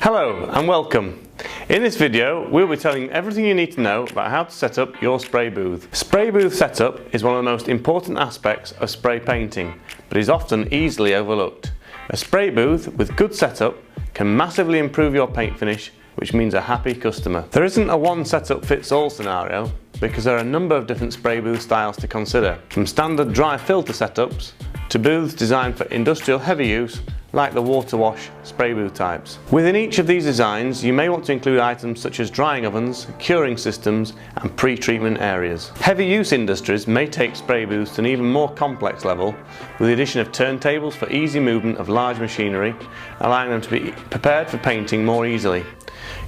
Hello and welcome. In this video we'll be telling you everything you need to know about how to set up your spray booth. Spray booth setup is one of the most important aspects of spray painting, but is often easily overlooked. A spray booth with good setup can massively improve your paint finish, which means a happy customer. There isn't a one setup fits all scenario because there are a number of different spray booth styles to consider, from standard dry filter setups to booths designed for industrial heavy use like the water wash spray booth types. Within each of these designs you may want to include items such as drying ovens, curing systems and pre-treatment areas. Heavy use industries may take spray booths to an even more complex level with the addition of turntables for easy movement of large machinery, allowing them to be prepared for painting more easily.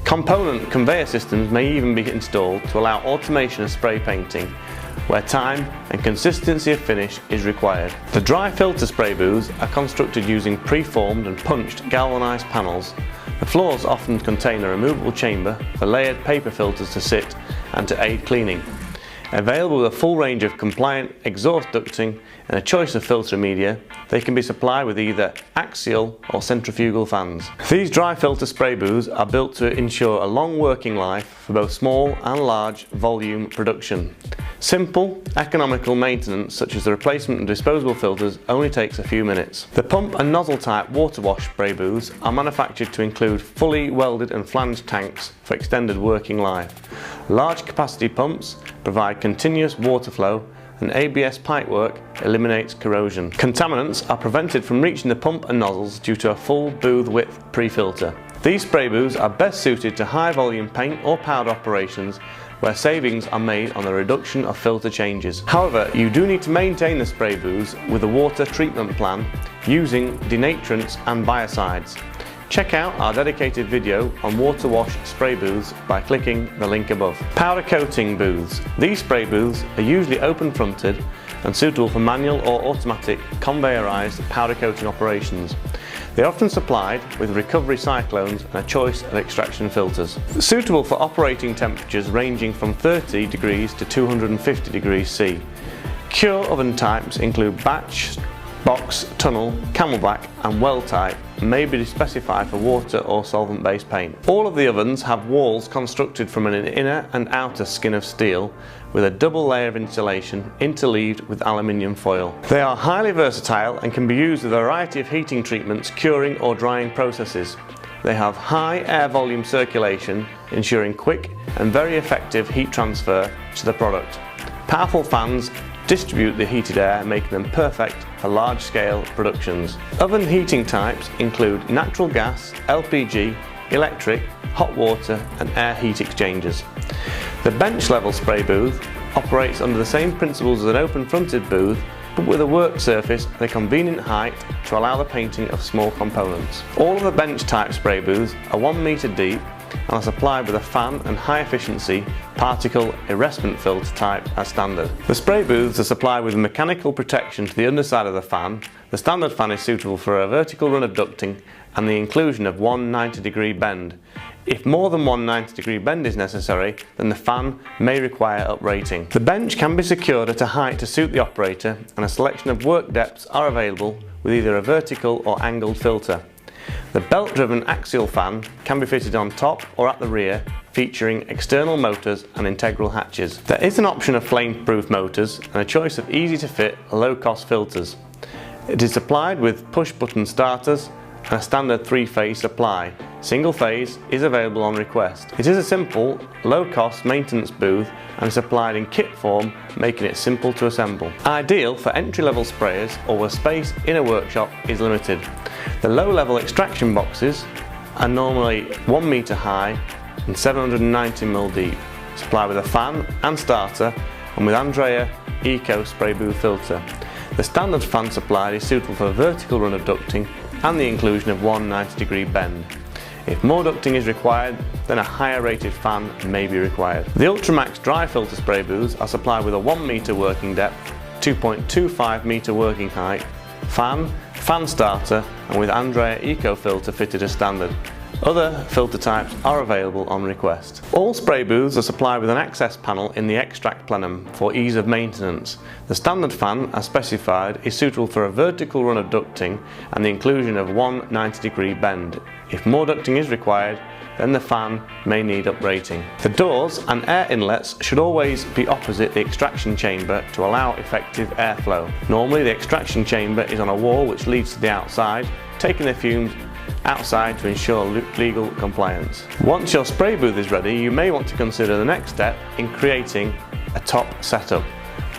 Component conveyor systems may even be installed to allow automation of spray painting, where time and consistency of finish is required. The dry filter spray booths are constructed using preformed and punched galvanised panels. The floors often contain a removable chamber for layered paper filters to sit and to aid cleaning. Available with a full range of compliant exhaust ducting and a choice of filter media, they can be supplied with either axial or centrifugal fans. These dry filter spray booths are built to ensure a long working life for both small and large volume production. Simple, economical maintenance such as the replacement of disposable filters only takes a few minutes. The pump and nozzle type water wash spray booths are manufactured to include fully welded and flanged tanks for extended working life. Large capacity pumps provide continuous water flow, and ABS pipework eliminates corrosion. Contaminants are prevented from reaching the pump and nozzles due to a full booth width pre-filter. These spray booths are best suited to high volume paint or powder operations where savings are made on the reduction of filter changes. However, you do need to maintain the spray booths with a water treatment plan using denaturants and biocides. Check out our dedicated video on water wash spray booths by clicking the link above. Powder coating booths. These spray booths are usually open fronted and suitable for manual or automatic conveyorized powder coating operations. They are often supplied with recovery cyclones and a choice of extraction filters. Suitable for operating temperatures ranging from 30 degrees to 250 degrees C. Cure oven types include batch, box, tunnel, camelback and well type, and may be specified for water or solvent based paint. All of the ovens have walls constructed from an inner and outer skin of steel with a double layer of insulation interleaved with aluminium foil. They are highly versatile and can be used with a variety of heating treatments, curing or drying processes. They have high air volume circulation, ensuring quick and very effective heat transfer to the product. Powerful fans distribute the heated air, making them perfect for large-scale productions. Oven heating types include natural gas, LPG, electric, hot water and air heat exchangers. The bench level spray booth operates under the same principles as an open fronted booth, but with a work surface at a convenient height to allow the painting of small components. All of the bench type spray booths are 1 meter deep and are supplied with a fan and high efficiency particle arrestment filter type as standard. The spray booths are supplied with mechanical protection to the underside of the fan. The standard fan is suitable for a vertical run of ducting and the inclusion of one 90-degree bend. If more than one 90-degree bend is necessary, then the fan may require uprating. The bench can be secured at a height to suit the operator, and a selection of work depths are available with either a vertical or angled filter. The belt-driven axial fan can be fitted on top or at the rear, featuring external motors and integral hatches. There is an option of flame-proof motors and a choice of easy-to-fit, low-cost filters. It is supplied with push-button starters and a standard 3-phase supply. Single phase is available on request. It is a simple, low-cost maintenance booth and is supplied in kit form, making it simple to assemble. Ideal for entry-level sprayers or where space in a workshop is limited. The low-level extraction boxes are normally 1 meter high and 790 mm deep, supplied with a fan and starter and with Andrea Eco spray booth filter. The standard fan supplied is suitable for a vertical run of ducting and the inclusion of one 90-degree bend. If more ducting is required, then a higher rated fan may be required. The Ultramax dry filter spray booths are supplied with a 1 meter working depth, 2.25 meter working height, fan starter and with Andrea Eco filter fitted as standard. Other filter types are available on request. All spray booths are supplied with an access panel in the extract plenum for ease of maintenance. The standard fan, as specified, is suitable for a vertical run of ducting and the inclusion of one 90-degree bend. If more ducting is required, then the fan may need uprating. The doors and air inlets should always be opposite the extraction chamber to allow effective airflow. Normally the extraction chamber is on a wall which leads to the outside, taking the fumes outside to ensure legal compliance. Once your spray booth is ready, you may want to consider the next step in creating a top setup.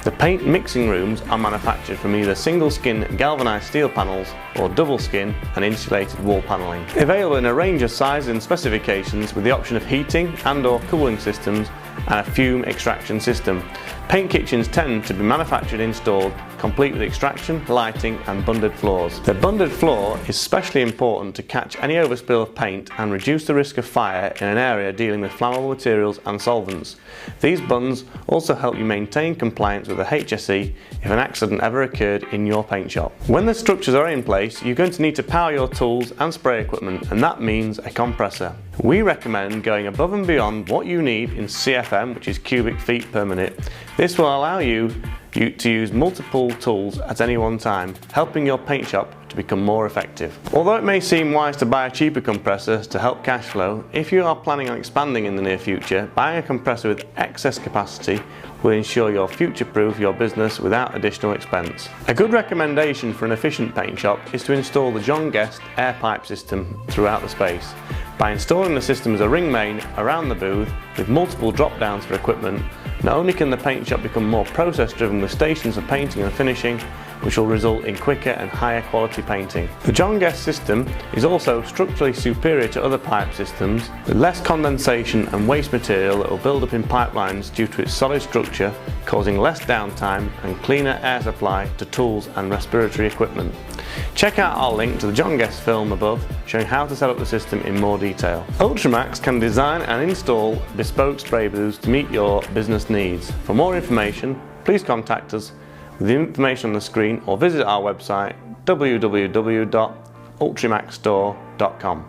The paint mixing rooms are manufactured from either single skin galvanised steel panels or double skin and insulated wall panelling. Available in a range of sizes and specifications with the option of heating and/or cooling systems and a fume extraction system. Paint kitchens tend to be manufactured and installed complete with extraction, lighting and bunded floors. The bunded floor is especially important to catch any overspill of paint and reduce the risk of fire in an area dealing with flammable materials and solvents. These bunds also help you maintain compliance with the HSE if an accident ever occurred in your paint shop. When the structures are in place, you're going to need to power your tools and spray equipment, and that means a compressor. We recommend going above and beyond what you need in CFM, which is cubic feet per minute. This will allow you to use multiple tools at any one time, helping your paint shop to become more effective. Although it may seem wise to buy a cheaper compressor to help cash flow, if you are planning on expanding in the near future, buying a compressor with excess capacity will ensure you'll future-proof your business without additional expense. A good recommendation for an efficient paint shop is to install the John Guest air pipe system throughout the space. By installing the system as a ring main around the booth with multiple drop downs for equipment, not only can the paint shop become more process driven with stations for painting and finishing, which will result in quicker and higher quality painting. The John Guest system is also structurally superior to other pipe systems with less condensation and waste material that will build up in pipelines due to its solid structure, causing less downtime and cleaner air supply to tools and respiratory equipment. Check out our link to the John Guest film above showing how to set up the system in more detail. Ultramax can design and install bespoke spray booths to meet your business needs. For more information, please contact us with the information on the screen or visit our website www.ultramaxstore.com.